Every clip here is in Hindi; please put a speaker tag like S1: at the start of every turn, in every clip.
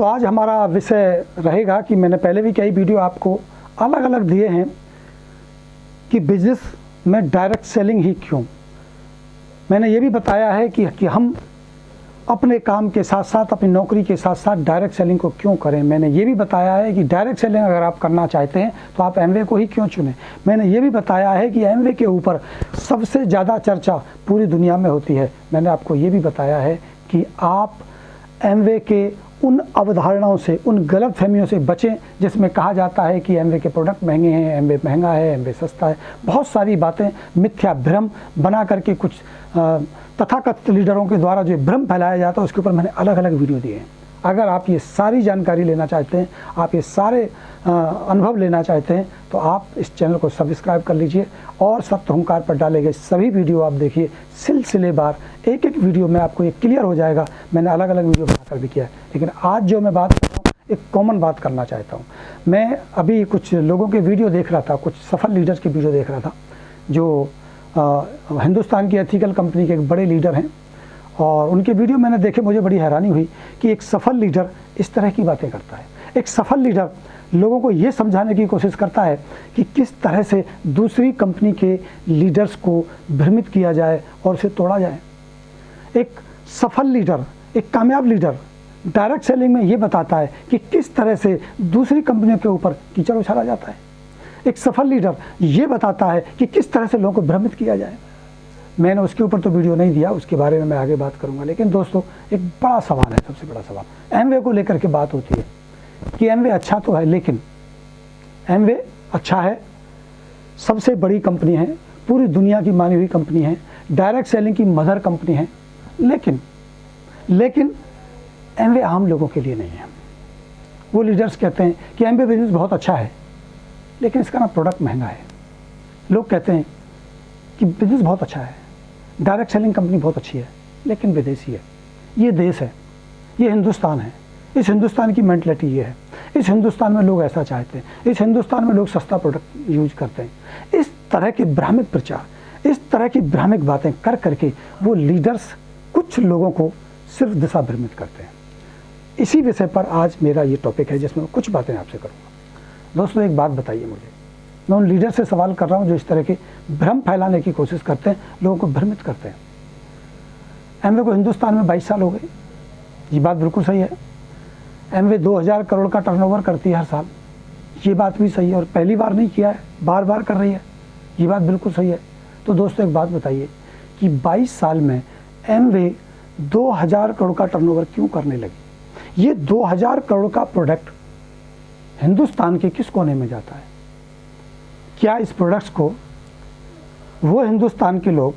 S1: दोस्तों आज हमारा विषय रहेगा कि मैंने पहले भी कई वीडियो आपको अलग अलग दिए हैं कि बिजनेस में डायरेक्ट सेलिंग ही क्यों। मैंने ये भी बताया है कि हम अपने काम के साथ साथ अपनी नौकरी के साथ साथ डायरेक्ट सेलिंग को क्यों करें। मैंने ये भी बताया है कि डायरेक्ट सेलिंग अगर आप करना चाहते हैं तो आप एमवे को ही क्यों चुनें। मैंने ये भी बताया है कि एमवे के ऊपर सबसे ज़्यादा चर्चा पूरी दुनिया में होती है। मैंने आपको ये भी बताया है कि आप एमवे के उन अवधारणाओं से, उन गलत फहमियों से बचें जिसमें कहा जाता है कि एमवे के प्रोडक्ट महंगे हैं, एमवे महंगा है, एमवे सस्ता है। बहुत सारी बातें मिथ्या भ्रम बना करके कुछ तथाकथित लीडरों के द्वारा जो भ्रम फैलाया जाता है उसके ऊपर मैंने अलग अलग वीडियो दिए हैं। अगर आप ये सारी जानकारी लेना चाहते हैं, आप ये सारे अनुभव लेना चाहते हैं तो आप इस चैनल को सब्सक्राइब कर लीजिए और सत्य हुंकार पर डाले गए सभी वीडियो आप देखिए सिलसिलेवार। एक एक वीडियो में आपको ये क्लियर हो जाएगा। मैंने अलग अलग वीडियो बनाकर भी किया है, लेकिन आज जो मैं बात कर रहा हूँ एक कॉमन बात करना चाहता हूँ। मैं अभी कुछ लोगों के वीडियो देख रहा था, कुछ सफल लीडर्स के वीडियो देख रहा था जो हिंदुस्तान की एथिकल कंपनी के एक बड़े लीडर हैं, और उनके वीडियो मैंने देखे, मुझे बड़ी हैरानी हुई कि एक सफल लीडर इस तरह की बातें करता है। एक सफल लीडर लोगों को ये समझाने की कोशिश करता है कि किस तरह से दूसरी कंपनी के लीडर्स को भ्रमित किया जाए और उसे तोड़ा जाए। एक सफल लीडर, एक कामयाब लीडर डायरेक्ट सेलिंग में ये बताता है कि किस तरह से दूसरी कंपनियों के ऊपर कीचड़ उछाला जाता है। एक सफल लीडर ये बताता है कि किस तरह से लोगों को भ्रमित किया जाए। मैंने उसके ऊपर तो वीडियो नहीं दिया, उसके बारे में मैं आगे बात करूंगा। लेकिन दोस्तों एक बड़ा सवाल है, सबसे बड़ा सवाल एमवे को लेकर के बात होती है कि एमवे अच्छा तो है, लेकिन एमवे अच्छा है, सबसे बड़ी कंपनी है, पूरी दुनिया की मानी हुई कंपनी है, डायरेक्ट सेलिंग की मदर कंपनी है, लेकिन एमवे आम लोगों के लिए नहीं है। वो लीडर्स कहते हैं कि एमवे बिजनेस बहुत अच्छा है लेकिन इसका ना प्रोडक्ट महंगा है। लोग कहते हैं कि बिजनेस बहुत अच्छा है, डायरेक्ट सेलिंग कंपनी बहुत अच्छी है, लेकिन विदेशी है। ये देश है, ये हिंदुस्तान है, इस हिंदुस्तान की मेंटलिटी ये है। इस हिंदुस्तान में लोग ऐसा चाहते हैं, इस हिंदुस्तान में लोग सस्ता प्रोडक्ट यूज करते हैं। इस तरह के भ्रामक प्रचार, इस तरह की भ्रामक बातें कर करके वो लीडर्स कुछ लोगों को सिर्फ दिशा भ्रमित करते हैं। इसी विषय पर आज मेरा ये टॉपिक है जिसमें मैं कुछ बातें आपसे करूँगा। दोस्तों एक बात बताइए मुझे, मैं उन लीडर से सवाल कर रहा हूँ जो इस तरह के भ्रम फैलाने की कोशिश करते हैं, लोगों को भ्रमित करते हैं। एमवे को हिंदुस्तान में 22 साल हो गए, ये बात बिल्कुल सही है। एमवे 2000 करोड़ का टर्नओवर करती है हर साल, ये बात भी सही है, और पहली बार नहीं किया है, बार बार कर रही है, ये बात बिल्कुल सही है। तो दोस्तों एक बात बताइए कि 22 साल में एमवे 2000 करोड़ का टर्नओवर क्यों करने लगी। ये 2000 करोड़ का प्रोडक्ट हिंदुस्तान के किस कोने में जाता है? क्या इस प्रोडक्ट्स को वो हिंदुस्तान के लोग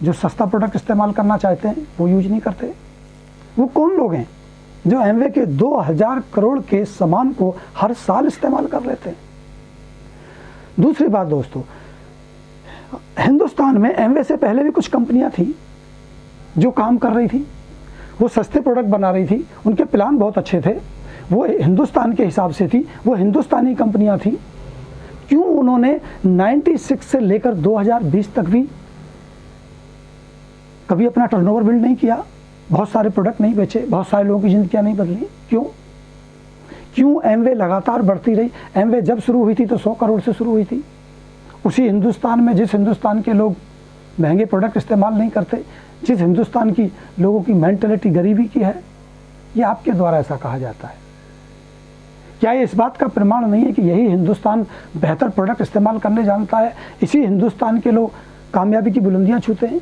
S1: जो सस्ता प्रोडक्ट इस्तेमाल करना चाहते हैं वो यूज नहीं करते? वो कौन लोग हैं जो एमवे के 2000 करोड़ के सामान को हर साल इस्तेमाल कर लेते हैं? दूसरी बात दोस्तों, हिंदुस्तान में एमवे से पहले भी कुछ कंपनियां थी जो काम कर रही थी, वो सस्ते प्रोडक्ट बना रही थी, उनके प्लान बहुत अच्छे थे, वो हिंदुस्तान के हिसाब से थी, वो हिंदुस्तानी कंपनियां थी। क्यों उन्होंने 96 से लेकर 2020 तक भी कभी अपना टर्नओवर बिल्ड नहीं किया, बहुत सारे प्रोडक्ट नहीं बेचे, बहुत सारे लोगों की जिंदगियां नहीं बदली? क्यों एमवे लगातार बढ़ती रही? एमवे जब शुरू हुई थी तो 100 करोड़ से शुरू हुई थी, उसी हिंदुस्तान में जिस हिंदुस्तान के लोग महंगे प्रोडक्ट इस्तेमाल नहीं करते, जिस हिंदुस्तान की लोगों की मेंटलिटी गरीबी की है। ये आपके द्वारा ऐसा कहा जाता है। क्या ये इस बात का प्रमाण नहीं है कि यही हिंदुस्तान बेहतर प्रोडक्ट इस्तेमाल करने जानता है, इसी हिंदुस्तान के लोग कामयाबी की बुलंदियां छूते हैं?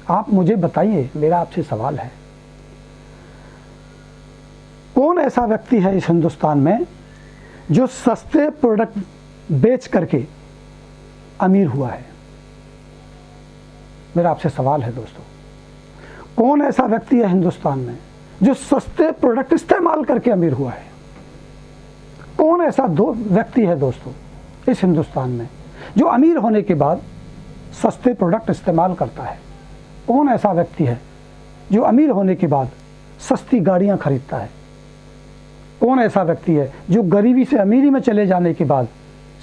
S1: आप मुझे बताइए, मेरा आपसे सवाल है, कौन ऐसा व्यक्ति है इस हिंदुस्तान में जो सस्ते प्रोडक्ट बेच करके अमीर हुआ है? मेरा आपसे सवाल है दोस्तों, कौन ऐसा व्यक्ति है हिंदुस्तान में जो सस्ते प्रोडक्ट इस्तेमाल करके अमीर हुआ है? कौन ऐसा दो व्यक्ति है दोस्तों इस हिंदुस्तान में जो अमीर होने के बाद सस्ते प्रोडक्ट इस्तेमाल करता है? कौन ऐसा व्यक्ति है जो अमीर होने के बाद सस्ती गाड़ियां खरीदता है? कौन ऐसा व्यक्ति है जो गरीबी से अमीरी में चले जाने के बाद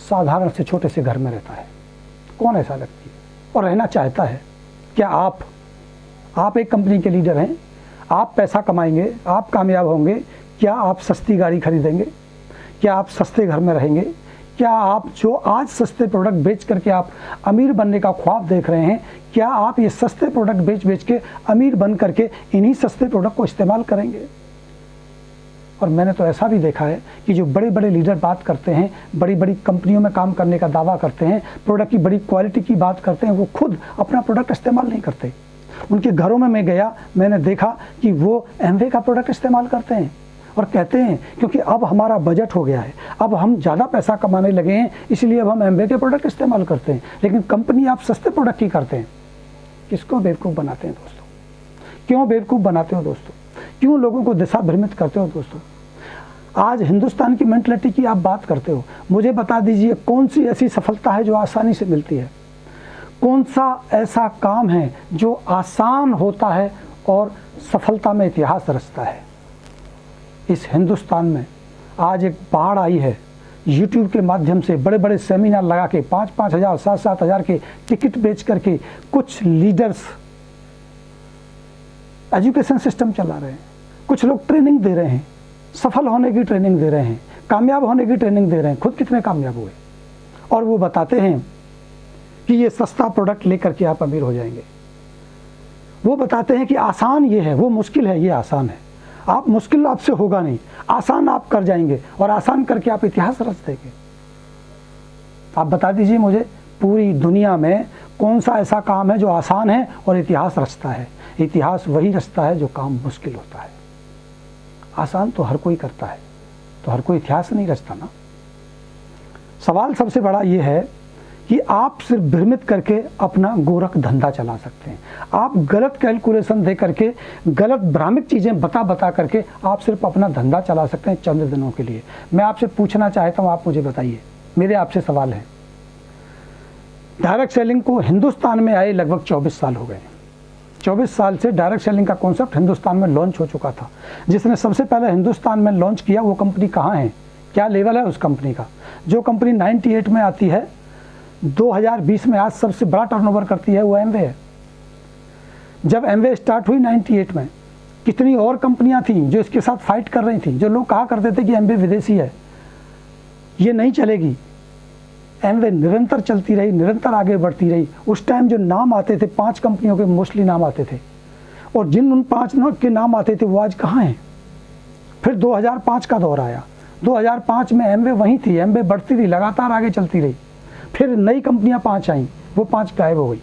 S1: साधारण से छोटे से घर में रहता है? कौन ऐसा व्यक्ति और रहना चाहता है? क्या आप एक कंपनी के लीडर हैं, आप पैसा कमाएंगे, आप कामयाब होंगे, क्या आप सस्ती गाड़ी खरीदेंगे? क्या आप सस्ते घर में रहेंगे? क्या आप जो आज सस्ते प्रोडक्ट बेच करके आप अमीर बनने का ख्वाब देख रहे हैं, क्या आप ये सस्ते प्रोडक्ट बेच के अमीर बन करके इन्हीं सस्ते प्रोडक्ट को इस्तेमाल करेंगे? और मैंने तो ऐसा भी देखा है कि जो बड़े बड़े लीडर बात करते हैं, बड़ी बड़ी कंपनियों में काम करने का दावा करते हैं, प्रोडक्ट की बड़ी क्वालिटी की बात करते हैं, वो खुद अपना प्रोडक्ट इस्तेमाल नहीं करते। उनके घरों में मैं गया, मैंने देखा कि वो एमवे का प्रोडक्ट इस्तेमाल करते हैं और कहते हैं क्योंकि अब हमारा बजट हो गया है, अब हम ज़्यादा पैसा कमाने लगे हैं, इसलिए अब हम एमवे के प्रोडक्ट इस्तेमाल करते हैं। लेकिन कंपनी आप सस्ते प्रोडक्ट की करते हैं। किसको बेवकूफ़ बनाते हैं दोस्तों? क्यों बेवकूफ़ बनाते हो दोस्तों? क्यों लोगों को दिशा भ्रमित करते हो दोस्तों? आज हिंदुस्तान की मेंटलिटी की आप बात करते हो, मुझे बता दीजिए कौन सी ऐसी सफलता है जो आसानी से मिलती है? कौन सा ऐसा काम है जो आसान होता है और सफलता में इतिहास रचता है? इस हिंदुस्तान में आज एक बाढ़ आई है। यूट्यूब के माध्यम से बड़े बड़े सेमिनार लगा के 5-5 हज़ार 7-7 हज़ार के टिकट बेच करके कुछ लीडर्स एजुकेशन सिस्टम चला रहे हैं, कुछ लोग ट्रेनिंग दे रहे हैं, सफल होने की ट्रेनिंग दे रहे हैं, कामयाब होने की ट्रेनिंग दे रहे हैं। खुद कितने कामयाब हुए? और वो बताते हैं कि ये सस्ता प्रोडक्ट लेकर के आप अमीर हो जाएंगे। वो बताते हैं कि आसान ये है, वो मुश्किल है, ये आसान है। आप मुश्किल आपसे होगा नहीं, आसान आप कर जाएंगे और आसान करके आप इतिहास रच देंगे। आप बता दीजिए मुझे, पूरी दुनिया में कौन सा ऐसा काम है जो आसान है और इतिहास रचता है? इतिहास वही रचता है जो काम मुश्किल होता है। आसान तो हर कोई करता है, तो हर कोई इतिहास नहीं रचता ना। सवाल सबसे बड़ा ये है कि आप सिर्फ भ्रमित करके अपना गोरख धंधा चला सकते हैं। आप गलत कैलकुलेशन दे करके, गलत भ्रामक चीज़ें बता करके आप सिर्फ अपना धंधा चला सकते हैं चंद दिनों के लिए। मैं आपसे पूछना चाहता हूँ, आप मुझे बताइए, मेरे आपसे सवाल है। डायरेक्ट सेलिंग को हिंदुस्तान में आए लगभग 24 साल हो गए। 24 साल से डायरेक्ट सेलिंग का कॉन्सेप्ट हिंदुस्तान में लॉन्च हो चुका था। जिसने सबसे पहले हिंदुस्तान में लॉन्च किया वो कंपनी कहाँ है, क्या लेवल है उस कंपनी का? जो कंपनी 98 में आती है, 2020 में आज सबसे बड़ा टर्नओवर करती है, वो एमवे है। जब एमवे स्टार्ट हुई 98 में, कितनी और कंपनियां थीं जो इसके साथ फाइट कर रही थीं। जो लोग कहा करते थे कि एमवे विदेशी है, ये नहीं चलेगी, एमवे निरंतर चलती रही, निरंतर आगे बढ़ती रही। उस टाइम जो नाम आते थे, 5 कंपनियों के मोस्टली नाम आते थे, और जिन उन 5 के नाम आते थे वो आज कहाँ हैं? फिर 2005 का दौर आया। 2005 में एमवे वहीं थी, एमवे बढ़ती रही, लगातार आगे चलती रही। फिर नई कंपनियां 5 आईं, वो 5 गायब हो गई।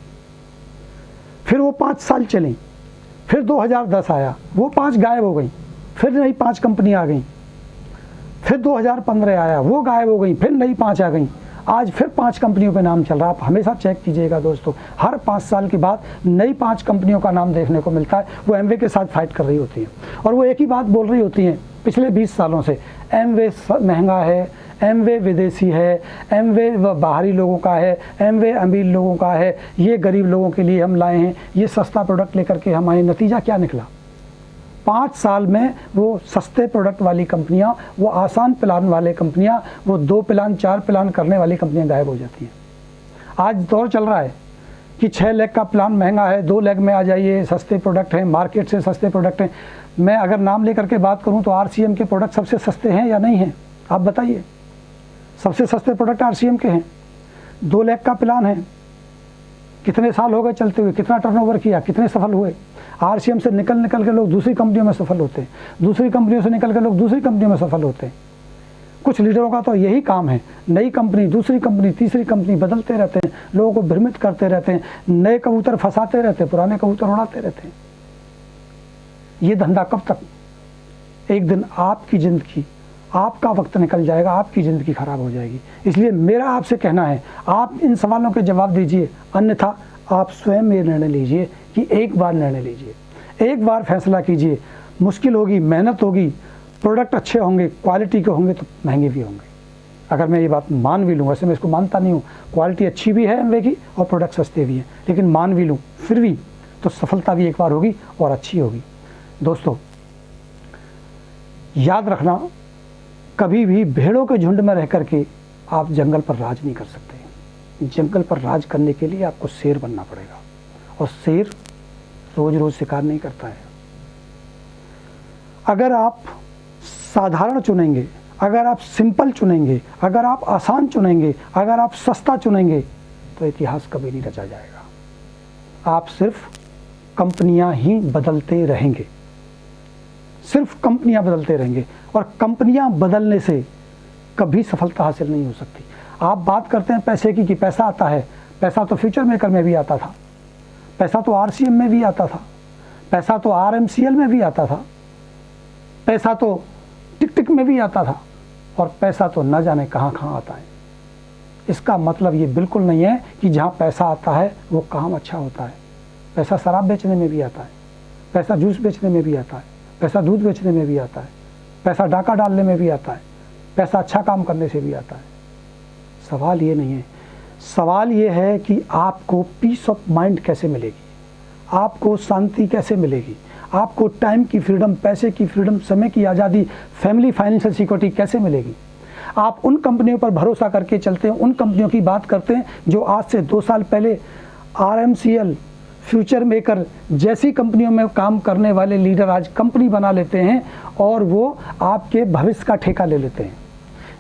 S1: फिर वो 5 साल चली, फिर 2010 आया, वो 5 गायब हो गई। फिर नई 5 कंपनियां आ गई। फिर 2015 आया, वो गायब हो गई, फिर नई 5 आ गई। आज फिर 5 कंपनियों पे नाम चल रहा है। आप हमेशा चेक कीजिएगा दोस्तों, हर 5 साल के बाद नई 5 कंपनियों का नाम देखने को मिलता है। वो एमवे के साथ फाइट कर रही होती हैं और वो एक ही बात बोल रही होती हैं पिछले 20 सालों से, एमवे महंगा है, एमवे विदेशी है, एमवे बाहरी लोगों का है, एमवे अमीर लोगों का है, ये गरीब लोगों के लिए हम लाए हैं, ये सस्ता प्रोडक्ट लेकर के हम आए। नतीजा क्या निकला? 5 साल में वो सस्ते प्रोडक्ट वाली कंपनियां, वो आसान प्लान वाले कंपनियां, वो 2 प्लान 4 प्लान करने वाली कंपनियां गायब हो जाती हैं। आज दौर चल रहा है कि 6 लाख का प्लान महंगा है, 2 लाख में आ जाइए, सस्ते प्रोडक्ट हैं, मार्केट से सस्ते प्रोडक्ट हैं। मैं अगर नाम लेकर के बात करूं तो आरसीएम के प्रोडक्ट सबसे सस्ते हैं या नहीं हैं? आप बताइए। सबसे सस्ते प्रोडक्ट आरसीएम के हैं। 2 लाख का प्लान है, कितने साल हो गए चलते हुए, कितना टर्नओवर किया, कितने सफल हुए? आरसीएम से निकल के लोग दूसरी कंपनियों में सफल होते हैं, दूसरी कंपनियों से निकल के लोग दूसरी कंपनियों में सफल होते हैं। कुछ लीडरों का तो यही काम है, नई कंपनी, दूसरी कंपनी, तीसरी कंपनी बदलते रहते हैं, लोगों को भ्रमित करते रहते हैं, नए कबूतर फंसाते रहते हैं, पुराने कबूतर उड़ाते रहते हैं। ये धंधा कब तक? एक दिन आपकी ज़िंदगी, आपका वक्त निकल जाएगा, आपकी ज़िंदगी खराब हो जाएगी। इसलिए मेरा आपसे कहना है, आप इन सवालों के जवाब दीजिए, अन्यथा आप स्वयं ये निर्णय लीजिए कि एक बार निर्णय लीजिए, एक बार फैसला कीजिए। मुश्किल होगी, मेहनत होगी, प्रोडक्ट अच्छे होंगे, क्वालिटी के होंगे तो महंगे भी होंगे। अगर मैं ये बात मान भी लूँ, वैसे मैं इसको मानता नहीं हूँ, क्वालिटी अच्छी भी है एमवे की और प्रोडक्ट सस्ते भी हैं, लेकिन मान भी लूँ फिर भी तो सफलता भी एक बार होगी और अच्छी होगी। दोस्तों याद रखना, कभी भी भेड़ों के झुंड में रह करके आप जंगल पर राज नहीं कर सकते। जंगल पर राज करने के लिए आपको शेर बनना पड़ेगा, और शेर रोज रोज शिकार नहीं करता है। अगर आप साधारण चुनेंगे, अगर आप सिंपल चुनेंगे, अगर आप आसान चुनेंगे, अगर आप सस्ता चुनेंगे, तो इतिहास कभी नहीं रचा जाएगा। आप सिर्फ कंपनियां ही बदलते रहेंगे, सिर्फ कंपनियां बदलते रहेंगे, और कंपनियां बदलने से कभी सफलता हासिल नहीं हो सकती। आप बात करते हैं पैसे की कि पैसा आता है, पैसा तो फ्यूचर मेकर में भी आता था, पैसा तो RCM में भी आता था, पैसा तो RMCL में भी आता था, पैसा तो टिक टिक में भी आता था, और पैसा तो न जाने कहाँ कहाँ आता है। इसका मतलब ये बिल्कुल नहीं है कि जहाँ पैसा आता है वो काम अच्छा होता है। पैसा शराब बेचने में भी आता है, पैसा जूस बेचने में भी आता है, पैसा दूध बेचने में भी आता है, पैसा डाका डालने में भी आता है, पैसा अच्छा काम करने से भी आता है। सवाल ये नहीं है, सवाल ये है कि आपको पीस ऑफ माइंड कैसे मिलेगी, आपको शांति कैसे मिलेगी, आपको टाइम की फ्रीडम, पैसे की फ्रीडम, समय की आज़ादी, फैमिली फाइनेंशियल सिक्योरिटी कैसे मिलेगी। आप उन कंपनियों पर भरोसा करके चलते हैं, उन कंपनियों की बात करते हैं जो आज से 2 साल पहले RMCL, फ्यूचर मेकर जैसी कंपनियों में काम करने वाले लीडर आज कंपनी बना लेते हैं और वो आपके भविष्य का ठेका ले लेते हैं,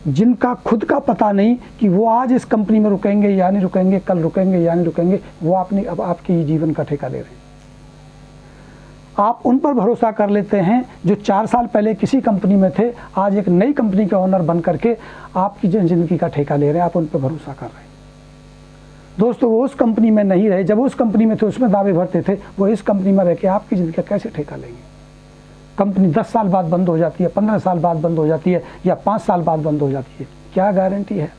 S1: जिनका खुद का पता नहीं कि वो आज इस कंपनी में रुकेंगे या नहीं रुकेंगे, कल रुकेंगे या नहीं रुकेंगे, वो अब आपके जीवन का ठेका ले रहे हैं। आप उन पर भरोसा कर लेते हैं जो 4 साल पहले किसी कंपनी में थे, आज एक नई कंपनी का ओनर बन करके आपकी ज़िंदगी का ठेका ले रहे हैं, आप उन पर भरोसा कर रहे हैं। दोस्तों, वो उस कंपनी में नहीं रहे, जब उस कंपनी में थे उसमें दावे भरते थे, वो इस कंपनी में रह के आपकी ज़िंदगी का कैसे ठेका लेंगे। कंपनी 10 साल बाद बंद हो जाती है, 15 साल बाद बंद हो जाती है, या 5 साल बाद बंद हो जाती है, क्या गारंटी है।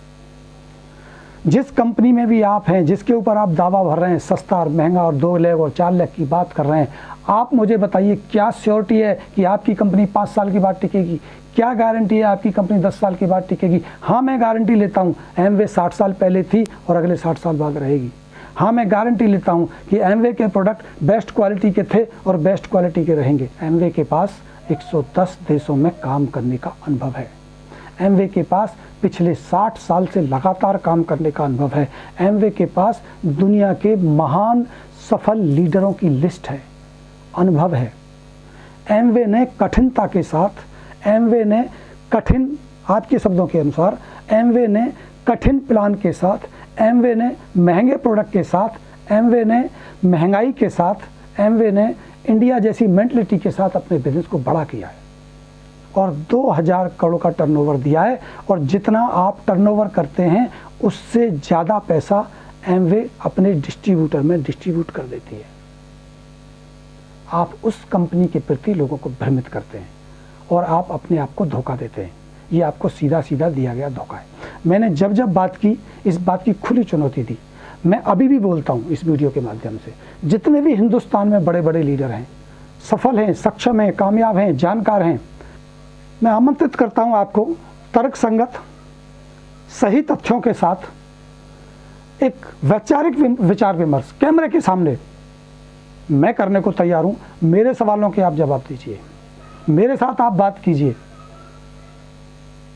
S1: जिस कंपनी में भी आप हैं, जिसके ऊपर आप दावा भर रहे हैं सस्ता और महंगा और 2 लाख और 4 लाख की बात कर रहे हैं, आप मुझे बताइए क्या श्योरिटी है कि आपकी कंपनी 5 साल के बाद टिकेगी, क्या गारंटी है आपकी कंपनी 10 साल के बाद टिकेगी। हाँ, मैं गारंटी लेता हूँ एमवे 60 साल पहले थी और अगले 60 साल बाद रहेगी। हाँ, मैं गारंटी लेता हूँ कि एमवे के प्रोडक्ट बेस्ट क्वालिटी के थे और बेस्ट क्वालिटी के रहेंगे। एमवे के पास 110 देशों में काम करने का अनुभव है। एमवे के पास पिछले 60 साल से लगातार काम करने का अनुभव है। एमवे के पास दुनिया के महान सफल लीडरों की लिस्ट है, अनुभव है। एमवे ने कठिनता के साथ, एमवे ने कठिन, आपके शब्दों के अनुसार, एमवे ने कठिन प्लान के साथ, एमवे ने महंगे प्रोडक्ट के साथ, एमवे ने महंगाई के साथ, एमवे ने इंडिया जैसी मेंटलिटी के साथ अपने बिजनेस को बड़ा किया है और 2000 करोड़ का टर्नओवर दिया है। और जितना आप टर्नओवर करते हैं उससे ज़्यादा पैसा एमवे अपने डिस्ट्रीब्यूटर में डिस्ट्रीब्यूट कर देती है। आप उस कंपनी के प्रति लोगों को भ्रमित करते हैं और आप अपने आप को धोखा देते हैं। ये आपको सीधा सीधा दिया गया धोखा है। मैंने जब जब बात की, इस बात की खुली चुनौती दी। मैं अभी भी बोलता हूँ इस वीडियो के माध्यम से, जितने भी हिंदुस्तान में बड़े बड़े लीडर हैं, सफल हैं, सक्षम हैं, कामयाब हैं, जानकार हैं, मैं आमंत्रित करता हूँ आपको तर्क संगत, सही तथ्यों के साथ एक वैचारिक विचार विमर्श कैमरे के सामने मैं करने को तैयार हूँ। मेरे सवालों के आप जवाब दीजिए, मेरे साथ आप बात कीजिए,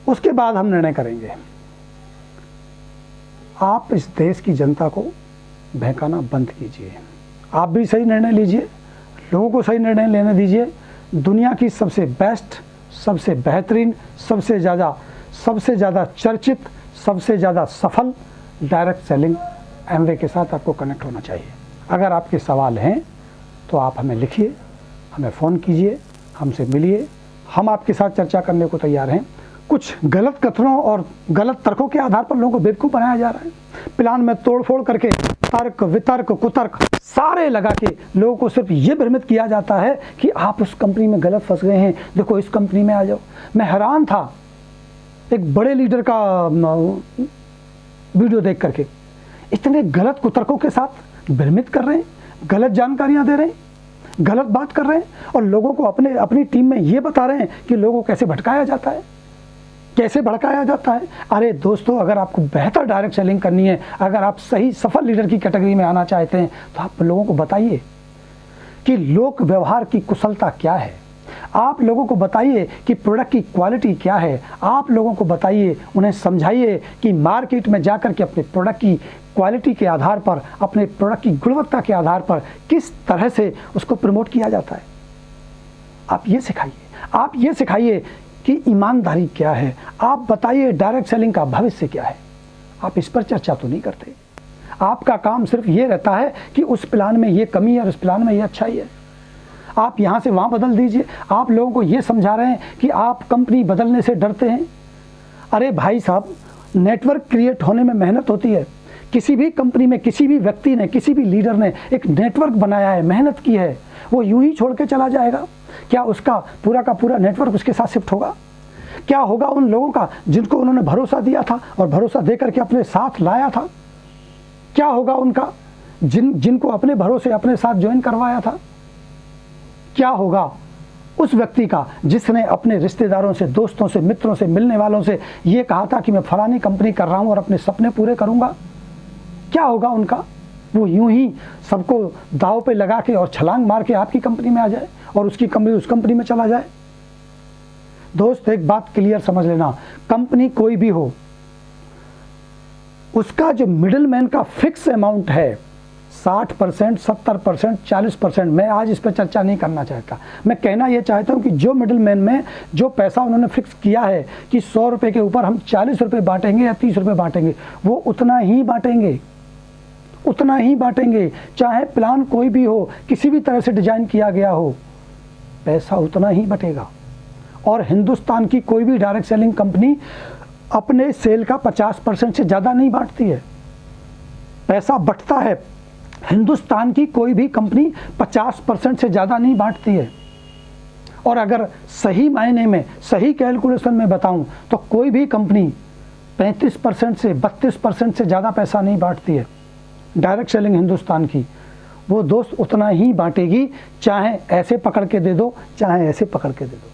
S1: उसके बाद हम निर्णय करेंगे। आप इस देश की जनता को बहकाना बंद कीजिए। आप भी सही निर्णय लीजिए, लोगों को सही निर्णय लेने दीजिए। दुनिया की सबसे बेस्ट, सबसे बेहतरीन, सबसे ज़्यादा चर्चित, सबसे ज़्यादा सफल डायरेक्ट सेलिंग एमवे के साथ आपको कनेक्ट होना चाहिए। अगर आपके सवाल हैं तो आप हमें लिखिए, हमें फ़ोन कीजिए, हमसे मिलिए, हम आपके साथ चर्चा करने को तैयार हैं। कुछ गलत कथनों और गलत तर्कों के आधार पर लोगों को बेवकूफ़ बनाया जा रहा है। प्लान में तोड़फोड़ करके तर्क, वितर्क, कुतर्क सारे लगा के लोगों को सिर्फ ये भ्रमित किया जाता है कि आप उस कंपनी में गलत फंस गए हैं, देखो इस कंपनी में आ जाओ। मैं हैरान था एक बड़े लीडर का वीडियो देख करके, इतने गलत कुतर्कों के साथ भ्रमित कर रहे हैं, गलत जानकारियां दे रहे हैं, गलत बात कर रहे हैं और लोगों को अपनी टीम में ये बता रहे हैं कि लोगों को कैसे भटकाया जाता है, कैसे भड़काया जाता है। अरे दोस्तों, अगर आपको बेहतर डायरेक्ट सेलिंग करनी है, अगर आप सही सफल लीडर की कैटेगरी में आना चाहते हैं, तो आप लोगों को बताइए कि लोक व्यवहार की कुशलता क्या है। आप लोगों को बताइए कि प्रोडक्ट की क्वालिटी क्या है। आप लोगों को बताइए, उन्हें समझाइए कि मार्केट में जाकर के अपने प्रोडक्ट की क्वालिटी के आधार पर, अपने प्रोडक्ट की गुणवत्ता के आधार पर किस तरह से उसको प्रमोट किया जाता है। आप ये सिखाइए। आप ये सिखाइए कि ईमानदारी क्या है, आप बताइए डायरेक्ट सेलिंग का भविष्य क्या है। आप इस पर चर्चा तो नहीं करते। आपका काम सिर्फ ये रहता है कि उस प्लान में ये कमी है और उस प्लान में ये अच्छाई है, आप यहाँ से वहाँ बदल दीजिए। आप लोगों को ये समझा रहे हैं कि आप कंपनी बदलने से डरते हैं। अरे भाई साहब, नेटवर्क क्रिएट होने में मेहनत होती है। किसी भी कंपनी में किसी भी व्यक्ति ने, किसी भी लीडर ने एक नेटवर्क बनाया है, मेहनत की है, वो यूं ही छोड़ के चला जाएगा? क्या उसका पूरा का पूरा नेटवर्क उसके साथ शिफ्ट होगा? क्या होगा उन लोगों का जिनको उन्होंने भरोसा दिया था और भरोसा देकर के अपने साथ लाया था? क्या होगा उनका जिनको अपने भरोसे अपने साथ ज्वाइन करवाया था? क्या होगा उस व्यक्ति का जिसने अपने रिश्तेदारों से, दोस्तों से, मित्रों से, मिलने वालों से ये कहा था कि मैं फलानी कंपनी कर रहा हूं और अपने सपने पूरे करूंगा? क्या होगा उनका? वो यूं ही सबको दाव पे लगा के और छलांग मार के आपकी कंपनी में आ जाए और उसकी कंपनी उस कंपनी में चला जाए। दोस्त, एक बात क्लियर समझ लेना, कंपनी कोई भी हो, उसका जो मिडिलमैन का फिक्स अमाउंट है 60%, 70%, 40%, मैं आज इस पर चर्चा नहीं करना चाहता। मैं कहना यह चाहता हूं कि जो मिडिलमैन में जो पैसा उन्होंने फिक्स किया है कि 100 रुपये के ऊपर हम 40 रुपये बांटेंगे या 30 रुपये बांटेंगे, वो उतना ही बांटेंगे, उतना ही बांटेंगे। चाहे प्लान कोई भी हो, किसी भी तरह से डिजाइन किया गया हो, पैसा उतना ही बटेगा। और हिंदुस्तान की कोई भी डायरेक्ट सेलिंग कंपनी अपने सेल का 50% से ज़्यादा नहीं बांटती है। पैसा बटता है, हिंदुस्तान की कोई भी कंपनी 50% से ज़्यादा नहीं बांटती है। और अगर सही मायने में, सही कैलकुलेशन में बताऊं तो कोई भी कंपनी 35% से 32% से ज़्यादा पैसा नहीं बांटती है। डायरेक्ट सेलिंग हिंदुस्तान की वो दोस्त उतना ही बांटेगी, चाहे ऐसे पकड़ के दे दो, चाहे ऐसे पकड़ के दे दो,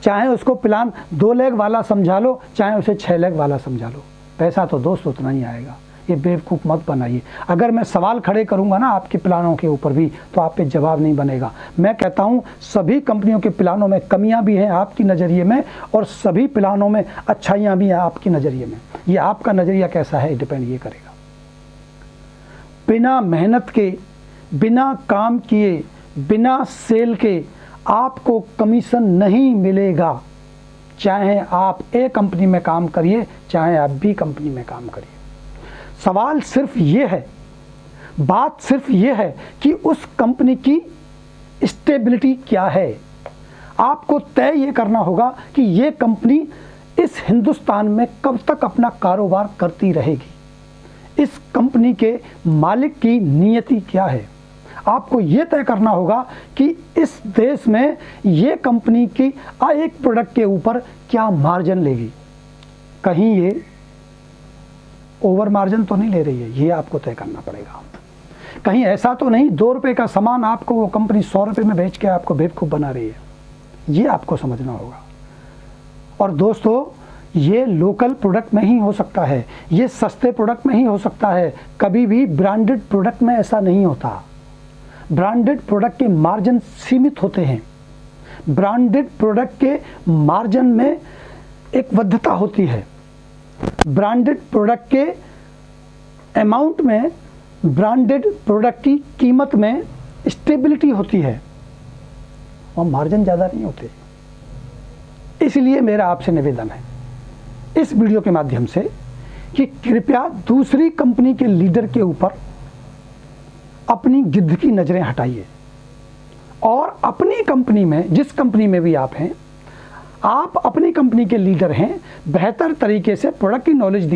S1: चाहे उसको प्लान 2 लेग वाला समझा लो, चाहे उसे 6 लेग वाला समझा लो, पैसा तो दोस्त उतना ही आएगा। ये बेवकूफ़ मत बनाइए। अगर मैं सवाल खड़े करूंगा ना आपके प्लानों के ऊपर भी, तो आप पे जवाब नहीं बनेगा। मैं कहता हूं सभी कंपनियों के प्लानों में कमियां भी हैं आपकी नज़रिए में, और सभी प्लानों में अच्छाइयां भी हैं आपकी नज़रिए में। ये आपका नज़रिया कैसा है डिपेंड ये करेगा। बिना मेहनत के, बिना काम किए, बिना सेल के आपको कमीशन नहीं मिलेगा। चाहे आप ए कंपनी में काम करिए, चाहे आप बी कंपनी में काम करिए। सवाल सिर्फ ये है, बात सिर्फ ये है कि उस कंपनी की स्टेबिलिटी क्या है। आपको तय ये करना होगा कि ये कंपनी इस हिंदुस्तान में कब तक अपना कारोबार करती रहेगी। इस कंपनी के मालिक की नियति क्या है। आपको ये तय करना होगा कि इस देश में ये कंपनी की एक प्रोडक्ट के ऊपर क्या मार्जिन लेगी। कहीं ये ओवर मार्जिन तो नहीं ले रही है, ये आपको तय करना पड़ेगा। कहीं ऐसा तो नहीं 2 रुपये का सामान आपको वो कंपनी 100 रुपये में बेच के आपको बेवकूफ़ बना रही है, ये आपको समझना होगा। और दोस्तों, ये लोकल प्रोडक्ट में ही हो सकता है, ये सस्ते प्रोडक्ट में ही हो सकता है, कभी भी ब्रांडेड प्रोडक्ट में ऐसा नहीं होता। ब्रांडेड प्रोडक्ट के मार्जिन सीमित होते हैं। ब्रांडेड प्रोडक्ट के मार्जिन में एक वैधता होती है। ब्रांडेड प्रोडक्ट के अमाउंट में, ब्रांडेड प्रोडक्ट की कीमत में स्टेबिलिटी होती है और मार्जिन ज़्यादा नहीं होते। इसलिए मेरा आपसे निवेदन है इस वीडियो के माध्यम से कि कृपया दूसरी कंपनी के लीडर के ऊपर अपनी गिद्ध की नज़रें हटाइए और अपनी कंपनी में, जिस कंपनी में भी आप हैं, आप अपनी कंपनी के लीडर हैं, बेहतर तरीके से प्रोडक्ट की नॉलेज दीजिए।